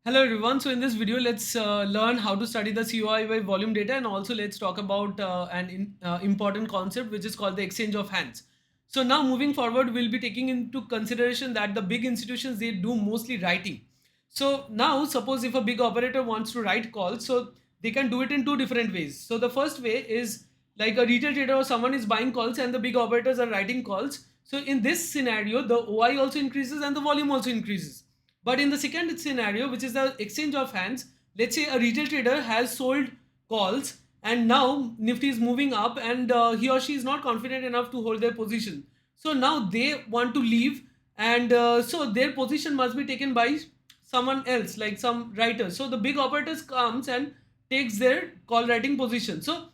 Hello everyone. So in this video, let's learn how to study the COI by volume data, and also let's talk about an important concept which is called the exchange of hands. So now moving forward, we'll be taking into consideration that the big institutions, they do mostly writing. So now suppose if a big operator wants to write calls, so they can do it in two different ways. So the first way is like a retail trader or someone is buying calls and the big operators are writing calls. So in this scenario, the OI also increases and the volume also increases. But in the second scenario, which is the exchange of hands, let's say a retail trader has sold calls and now Nifty is moving up and he or she is not confident enough to hold their position. So now they want to leave, and so their position must be taken by someone else, like some writer. So the big operators comes and takes their call writing position. So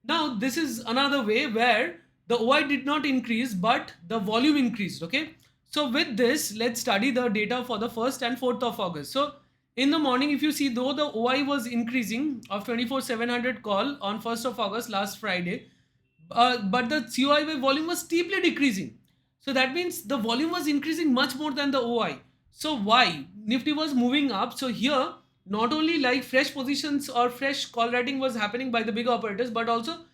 now this is another way where the OI did not increase but the volume increased. Okay, so with this, let's study the data for the 1st and 4th of August. So in the morning, if you see, though the OI was increasing of 24,700 call on 1st of August last Friday, but the COI by volume was steeply decreasing. So that means the volume was increasing much more than the OI. So why? Nifty was moving up. So here, not only like fresh positions or fresh call writing was happening by the big operators, but also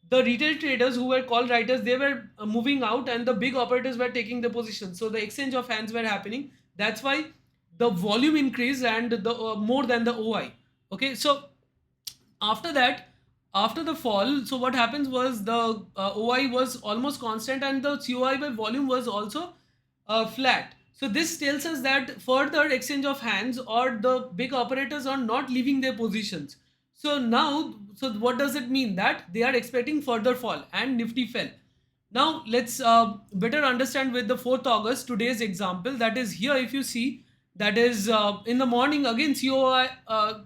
the retail traders who were call writers, they were moving out and the big operators were taking the position. So the exchange of hands were happening. That's why the volume increased and the more than the OI. Okay, so after that, after the fall, so what happens was the OI was almost constant and the COI by volume was also flat. So this tells us that further exchange of hands or the big operators are not leaving their positions. So now, so what does it mean? That they are expecting further fall and Nifty fell. Now let's better understand with the 4th August, today's example. That is here, if you see, that is in the morning again COI,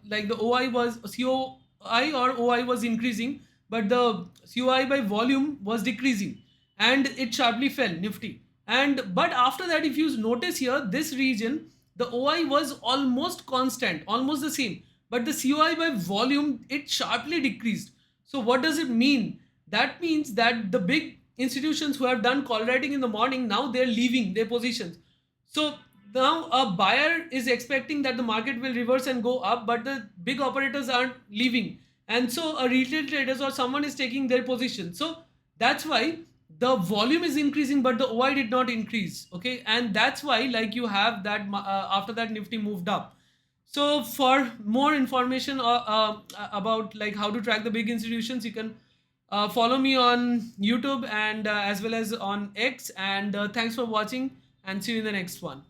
like the OI was COI or OI was increasing, but the COI by volume was decreasing and it sharply fell, Nifty. And but after that, if you notice here, this region, the OI was almost constant, almost the same, but the COI by volume, it sharply decreased. So what does it mean? That means that the big institutions who have done call writing in the morning, now they're leaving their positions. So now a buyer is expecting that the market will reverse and go up, but the big operators aren't leaving, and so a retail traders or someone is taking their position. So that's why the volume is increasing but the OI did not increase. Okay, and that's why like you have that after that Nifty moved up. So for more information about like how to track the big institutions, you can follow me on YouTube and as well as on X. And thanks for watching, and see you in the next one.